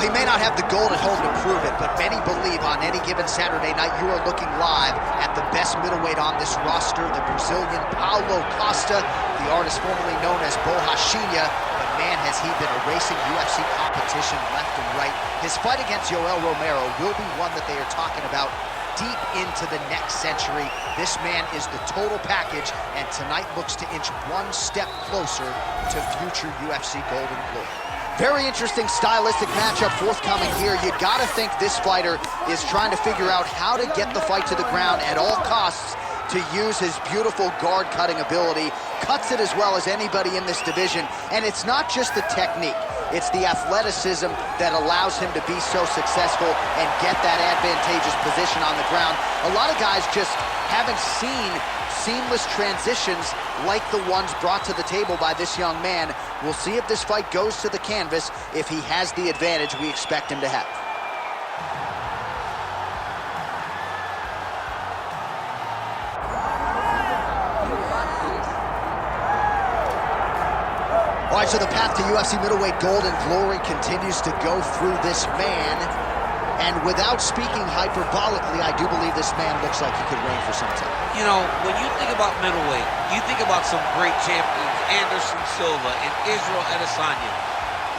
he may not have the gold at home to prove it, but many believe on any given Saturday night you are looking live at the best middleweight on this roster, the Brazilian Paulo Costa, the artist formerly known as Borrachinha. But man, has he been erasing UFC competition left and right. His fight against Yoel Romero will be one that they are talking about deep into the next century. This man is the total package, and tonight looks to inch one step closer to future UFC golden glory. Very interesting stylistic matchup forthcoming here. You gotta think this fighter is trying to figure out how to get the fight to the ground at all costs, to use his beautiful guard-cutting ability. Cuts it as well as anybody in this division, and it's not just the technique. It's the athleticism that allows him to be so successful and get that advantageous position on the ground. A lot of guys just haven't seen seamless transitions like the ones brought to the table by this young man. We'll see if this fight goes to the canvas, if he has the advantage we expect him to have. All right, so the path to UFC middleweight gold and glory continues to go through this man. And without speaking hyperbolically, I do believe this man looks like he could reign for some time. You know, when you think about middleweight, you think about some great champions, Anderson Silva and Israel Adesanya.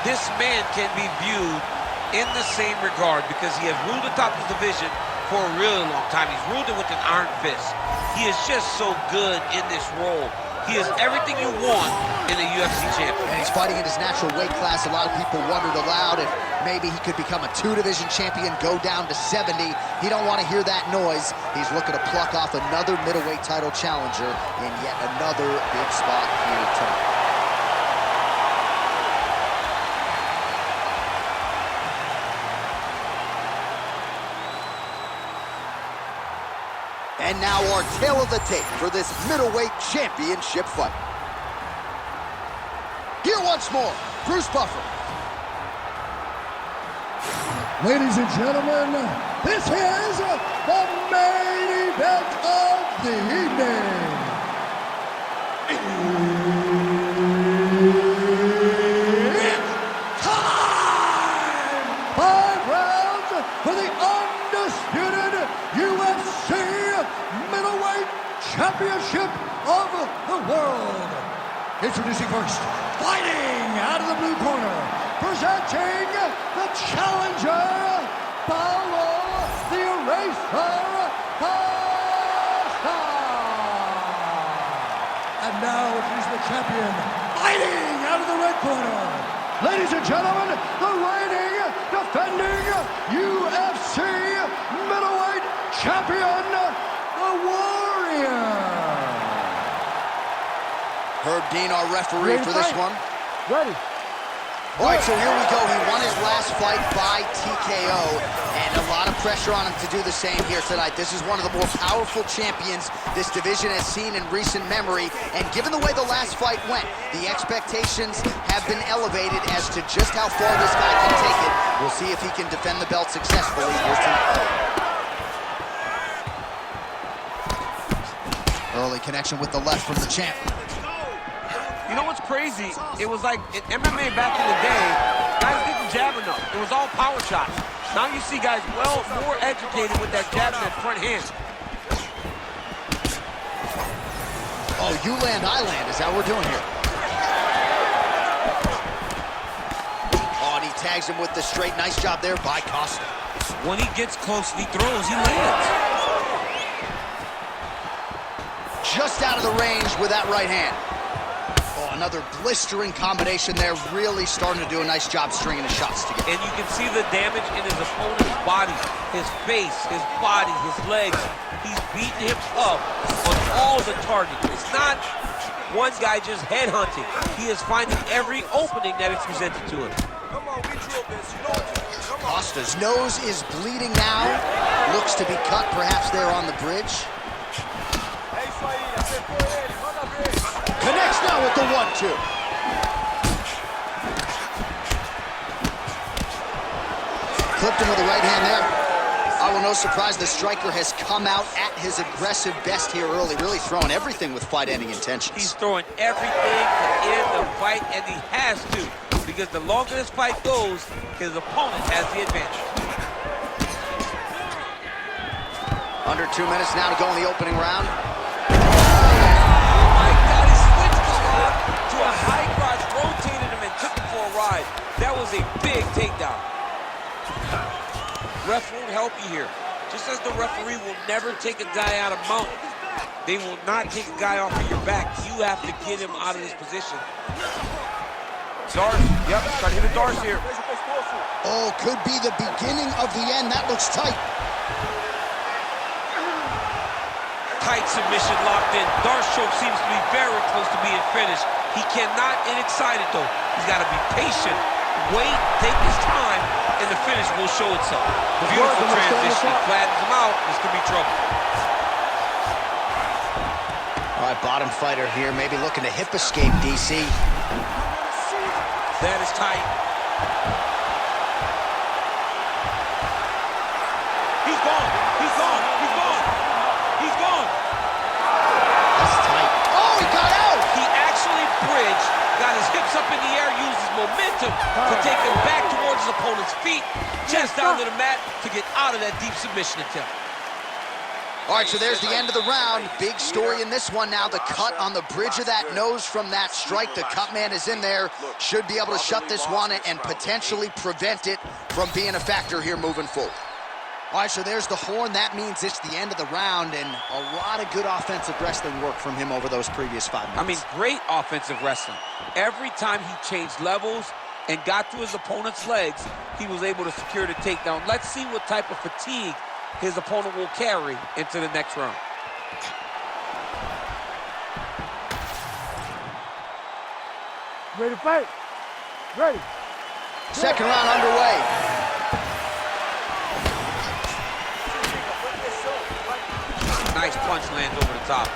This man can be viewed in the same regard because he has ruled atop the division for a really long time. He's ruled it with an iron fist. He is just so good in this role. He is everything you want in a UFC champion. And he's fighting in his natural weight class. A lot of people wondered aloud if maybe he could become a two-division champion, go down to 70. He don't want to hear that noise. He's looking to pluck off another middleweight title challenger in yet another big spot here tonight. And now our tale of the tape for this middleweight championship fight. Here once more, Bruce Buffer. Ladies and gentlemen, this is the main event of the evening. It's time! 5 rounds for the undisputed UFC Middleweight Championship of the world. Introducing first, fighting out of the blue corner, presenting the challenger, Paulo the Eraser Costa. And now introducing the champion, fighting out of the red corner. Ladies and gentlemen, the reigning, defending UFC Middleweight Champion, the Warrior. Herb Dean, our referee for this one. Ready. All right, so here we go. He won his last fight by TKO, and a lot of pressure on him to do the same here tonight. This is one of the more powerful champions this division has seen in recent memory, and given the way the last fight went, the expectations have been elevated as to just how far this guy can take it. We'll see if he can defend the belt successfully here tonight. Early connection with the left from the champ. You know what's crazy? It was like in MMA back in the day, guys didn't jab enough. It was all power shots. Now you see guys more educated with that jab and that front hand. Oh, you land, I land. Is that what we're doing here? Oh, and he tags him with the straight. Nice job there by Costa. When he gets close, he throws, he lands. Just out of the range with that right hand. Oh, another blistering combination there, really starting to do a nice job stringing the shots together. And you can see the damage in his opponent's body, his face, his body, his legs. He's beating him up on all the targets. It's not one guy just headhunting. He is finding every opening that is presented to him. Costa's nose is bleeding now. Looks to be cut, perhaps there on the bridge. Connects now with the 1-2. Clipped him with the right hand there. I will no surprise the striker has come out at his aggressive best here early, really throwing everything with fight-ending intentions. He's throwing everything in the fight, and he has to, because the longer this fight goes, his opponent has the advantage. Under 2 minutes now to go in the opening round. Oh my God, he switched the lock to a high cross, rotated him and took him for a ride. That was a big takedown. Ref won't help you here. Just as the referee will never take a guy out of mount, they will not take a guy off of your back. You have to get him out of this position. Darce, yep, trying to hit a Darce here. Oh, could be the beginning of the end. That looks tight. Tight submission locked in. Darce choke seems to be very close to being finished. He cannot get excited though. He's got to be patient, wait, take his time, and the finish will show itself. Beautiful transition. He flattens him out. This could be trouble. All right, bottom fighter here, maybe looking to hip escape, DC. That is tight. He's gone. He's gone. He's gone. He's gone. That's tight. Oh, he got out! He actually bridged, got his hips up in the air, used his momentum to take him back towards his opponent's feet, chest down to the mat to get out of that deep submission attempt. All right, so there's the end of the round. Big story in this one now. The cut on the bridge of that nose from that strike. The cut man is in there. Should be able to shut this one and potentially prevent it from being a factor here moving forward. All right, so there's the horn. That means it's the end of the round, and a lot of good offensive wrestling work from him over those previous 5 minutes. I mean, great offensive wrestling. Every time he changed levels and got to his opponent's legs, he was able to secure the takedown. Let's see what type of fatigue his opponent will carry into the next round. Ready to fight? Ready. Second round underway. Nice punch lands over the top.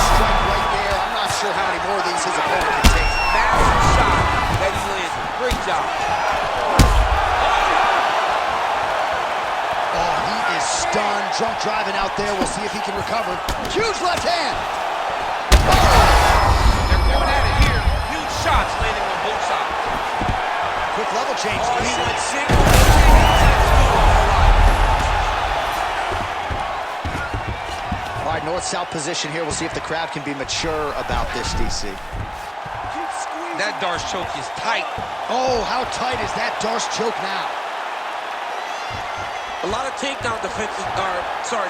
Strike right there. I'm not sure how many more of these his opponent can take. Massive shot that he landed. Great job. Oh, he is stunned. Drunk driving out there. We'll see if he can recover. Huge left hand. Oh! They're going at it here. Huge shots landing on both sides. Quick level change. Oh, he went single. All right, north-south position here. We'll see if the crowd can be mature about this, DC. That Darce choke is tight. Oh, how tight is that Darce choke now? A lot of takedown defense,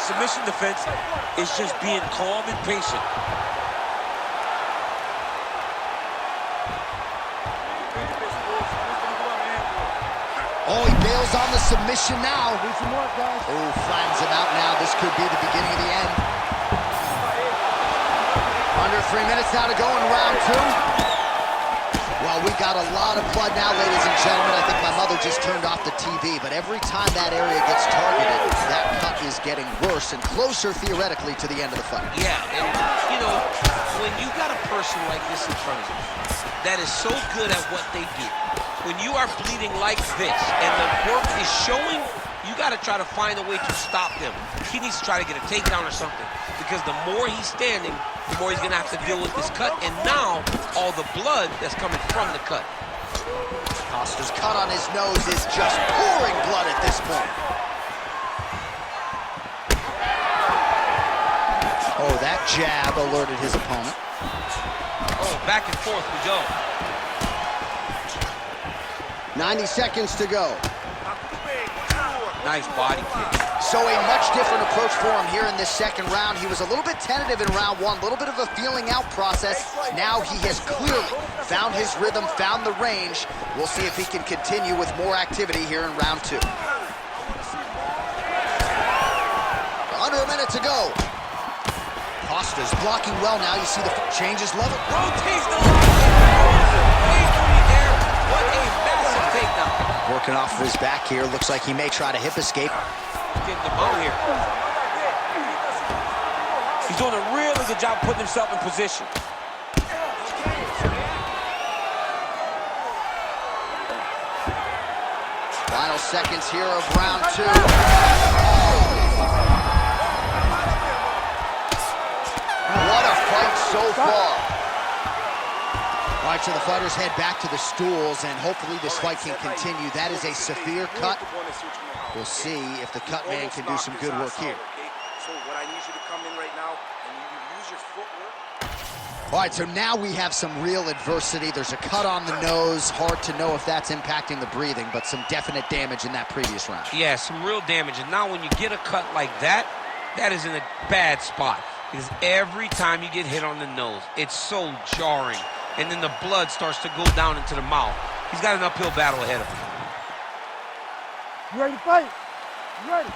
submission defense is just being calm and patient. Oh, he bails on the submission now. Do some work, guys. Oh, flattens him out now. This could be the beginning of the end. Under 3 minutes now to go in round 2. Well, we got a lot of blood now, ladies and gentlemen. I think my mother just turned off the TV, but every time that area gets targeted, that cut is getting worse and closer, theoretically, to the end of the fight. Yeah, and, you know, when you got a person like this in front of you that is so good at what they do, when you are bleeding like this and the work is showing, you got to try to find a way to stop him. He needs to try to get a takedown or something, because the more he's standing, the more he's going to have to deal with this cut, and now all the blood that's coming from the cut. Costa's cut on his nose is just pouring blood at this point. Oh, that jab alerted his opponent. Oh, back and forth we go. 90 seconds to go. Nice body kick. So a much different approach for him here in this second round. He was a little bit tentative in round 1, a little bit of a feeling out process. Now he has clearly found his rhythm, found the range. We'll see if he can continue with more activity here in round 2. Under a minute to go. Costa's blocking well now. You see the changes level. Rotates the line. What a massive takedown. Working off of his back here. Looks like he may try to hip escape. Getting the ball here. He's doing a really good job putting himself in position. Final seconds here of round 2. so far. All right, so the fighters head back to the stools, and hopefully this fight can continue. That is a severe cut. We'll see if the cut man can do some good work here. So what I need you to come in right now, and you use your footwork. All right, so now we have some real adversity. There's a cut on the nose. Hard to know if that's impacting the breathing, but some definite damage in that previous round. Yeah, some real damage. And now when you get a cut like that, that is in a bad spot. Because every time you get hit on the nose, it's so jarring. And then the blood starts to go down into the mouth. He's got an uphill battle ahead of him. You ready to fight? You ready?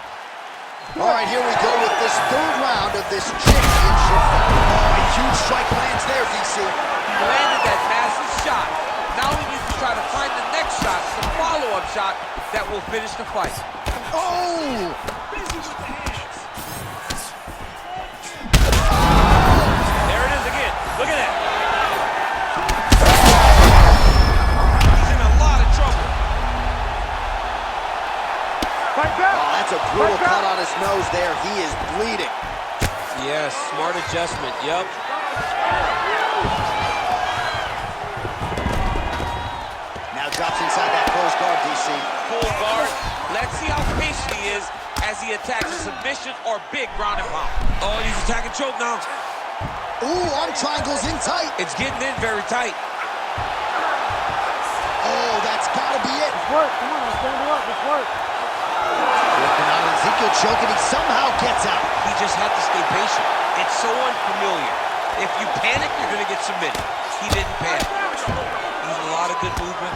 All right, here we go with this third round of this championship fight. Oh, a huge strike lands there, DC. He landed that massive shot. Now he needs to try to find the next shot, the follow-up shot that will finish the fight. Oh! Busy with the hands. There it is again. Look at that. He's in a lot of trouble. Fight back! Oh, that's a brutal cut on his nose there. He is bleeding. Yes, smart adjustment. Yup. Now drops inside that closed guard, DC. Full guard. Let's see how patient he is as he attacks a submission or big ground and pound. Oh, he's attacking choke now. Ooh, arm triangles in tight. It's getting in very tight. Oh, that's gotta be it. Let's work. Come on, let's stand it up. Let's work. Working on Ezekiel choking, he somehow gets out. He just had to stay patient. It's so unfamiliar. If you panic, you're going to get submitted. He didn't panic. He's a lot of good movement.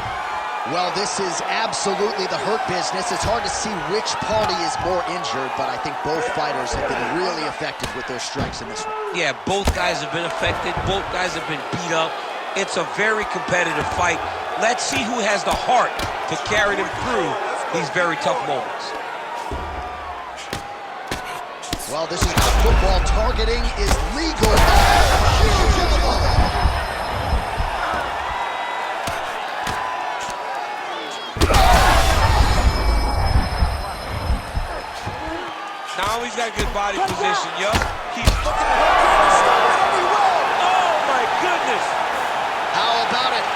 Well, this is absolutely the hurt business. It's hard to see which party is more injured, but I think both fighters have been really effective with their strikes in this one. Yeah, both guys have been affected. Both guys have been beat up. It's a very competitive fight. Let's see who has the heart to carry them through these very tough moments. Well, this is how football targeting is legal. Huge elbow. Now he's got good body position, yo. He's... Oh, my goodness. How about it?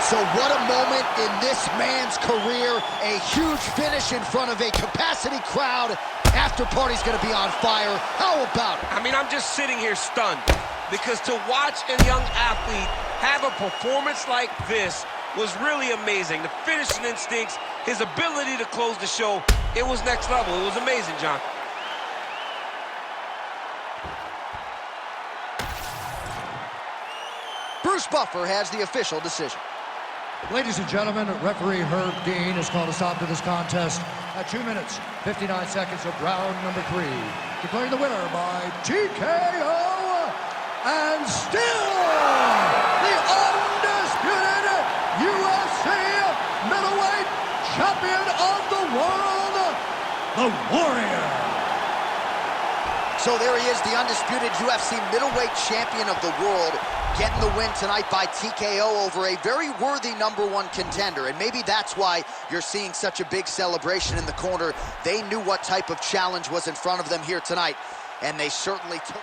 So what a moment in this man's career. A huge finish in front of a capacity crowd. After party's gonna be on fire. How about it? I mean, I'm just sitting here stunned because to watch a young athlete have a performance like this was really amazing. The finishing instincts, his ability to close the show, it was next level. It was amazing, John. Bruce Buffer has the official decision. Ladies and gentlemen, referee Herb Dean has called a stop to this contest at 2 minutes, 59 seconds of round number 3. Declaring the winner by TKO, and still the undisputed UFC middleweight champion of the world, the Warrior. So there he is, the undisputed UFC middleweight champion of the world, getting the win tonight by TKO over a very worthy #1 contender. And maybe that's why you're seeing such a big celebration in the corner. They knew what type of challenge was in front of them here tonight, and they certainly took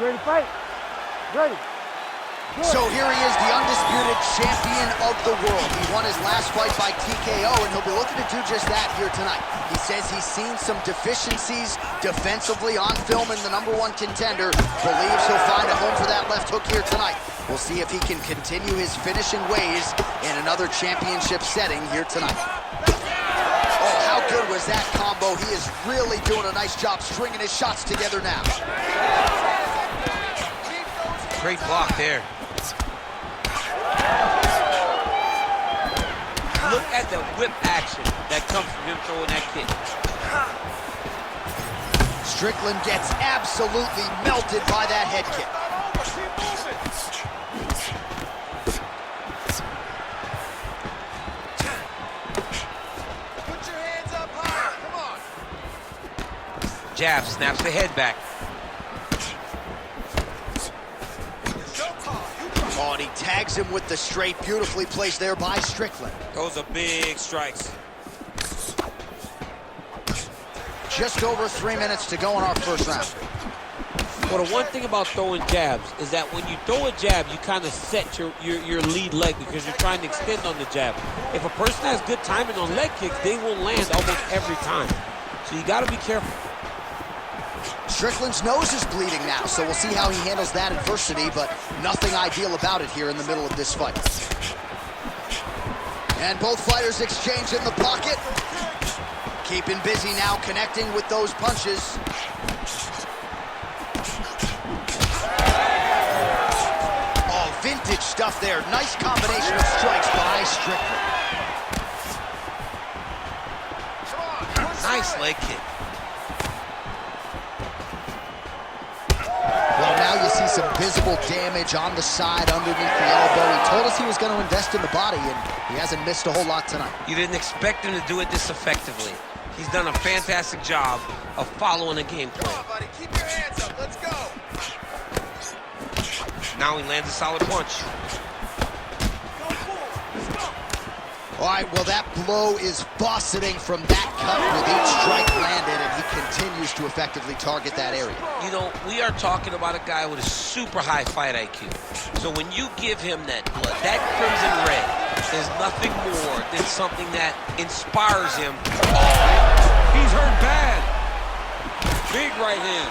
ready to fight? Ready. So here he is, the undisputed champion of the world. He won his last fight by TKO, and he'll be looking to do just that here tonight. He says he's seen some deficiencies defensively on film in the #1 contender. Believes he'll find a home for that left hook here tonight. We'll see if he can continue his finishing ways in another championship setting here tonight. Oh, how good was that combo? He is really doing a nice job stringing his shots together now. Great block there. Look at the whip action that comes from him throwing that kick. Strickland gets absolutely melted by that head kick. Put your hands up high. Come on. Jab, snaps the head back. Oh, and he tags him with the straight, beautifully placed there by Strickland. Those are big strikes. Just over 3 minutes to go in our first round. Well, the one thing about throwing jabs is that when you throw a jab, you kind of set your lead leg because you're trying to extend on the jab. If a person has good timing on leg kicks, they will land almost every time. So you got to be careful. Strickland's nose is bleeding now, so we'll see how he handles that adversity, but nothing ideal about it here in the middle of this fight. And both fighters exchange in the pocket. Keeping busy now, connecting with those punches. Oh, vintage stuff there. Nice combination of strikes by Strickland. Nice leg kick. Well, now you see some visible damage on the side underneath the elbow. He told us he was going to invest in the body, and he hasn't missed a whole lot tonight. You didn't expect him to do it this effectively. He's done a fantastic job of following a game plan. Come on, buddy. Keep your hands up. Let's go. Now he lands a solid punch. All right, well, that blow is buffeting from that cut with each strike landed, and he continues to effectively target that area. You know, we are talking about a guy with a super high fight IQ. So when you give him that blood, that crimson red is nothing more than something that inspires him. Oh, he's hurt bad. Big right hand.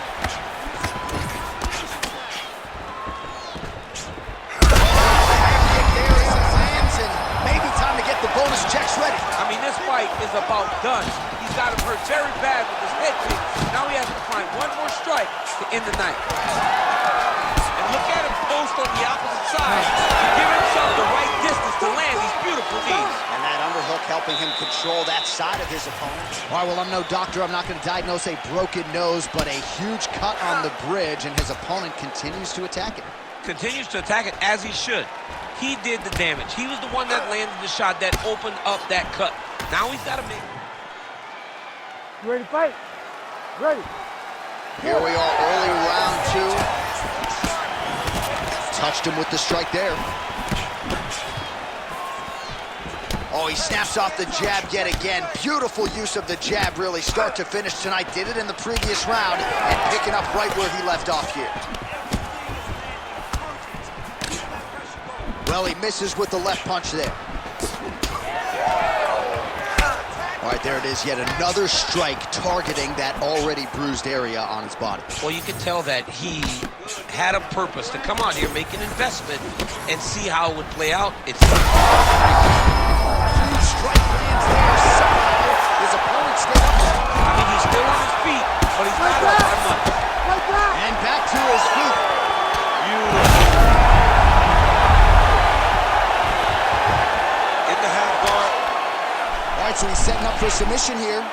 The bonus checks ready. I mean, this fight is about done. He's got him hurt very bad with his head kick. Now he has to find one more strike to end the night. And look at him post on the opposite side to give himself the right distance to land these beautiful knees. And that underhook helping him control that side of his opponent. All right, well, I'm no doctor. I'm not going to diagnose a broken nose, but a huge cut on the bridge, and his opponent continues to attack it. Continues to attack it as he should. He did the damage. He was the one that landed the shot that opened up that cut. Now he's got to make... You ready to fight? Ready. Here we are, early round 2. Touched him with the strike there. Oh, he snaps off the jab yet again. Beautiful use of the jab, really, start to finish tonight. Did it in the previous round and picking up right where he left off here. Well, he misses with the left punch there. All right, there it is, yet another strike targeting that already bruised area on his body. Well, you can tell that he had a purpose to come out here, make an investment, and see how it would play out. It's huge strike lands there. Somehow his opponent stayed up. I mean, he's still on his feet, but he's not up by much. And back to his feet. Beautiful. All right, so he's setting up for submission here.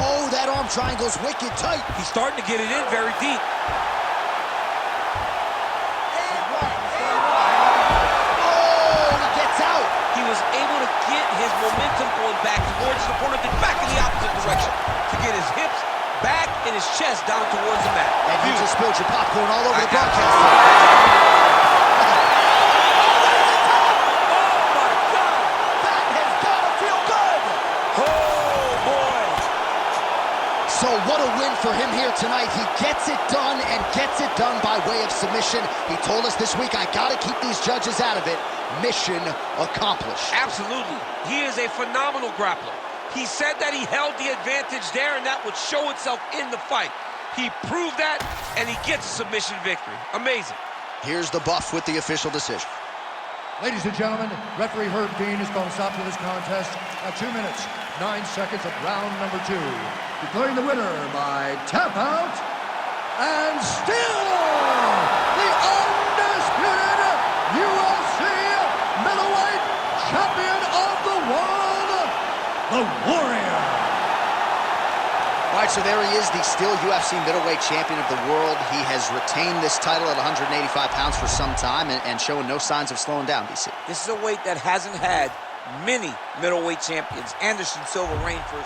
Oh, that arm triangle's wicked tight. He's starting to get it in very deep. Oh, he gets out. He was able to get his momentum going back towards his opponent, then back in the opposite direction to get his hips back and his chest down towards the mat. And you just spilled your popcorn all over the broadcast. So what a win for him here tonight. He gets it done and gets it done by way of submission. He told us this week, I gotta keep these judges out of it. Mission accomplished. Absolutely. He is a phenomenal grappler. He said that he held the advantage there and that would show itself in the fight. He proved that and he gets a submission victory. Amazing. Here's the buff with the official decision. Ladies and gentlemen, referee Herb Dean has called a stop to this contest at 2 minutes, 9 seconds of round number 2. Declaring the winner by tap out, and still the undisputed UFC middleweight champion of the world, the Warrior. All right, so there he is, the still UFC middleweight champion of the world. He has retained this title at 185 pounds for some time and showing no signs of slowing down, DC. This is a weight that hasn't had many middleweight champions. Anderson Silva reigned for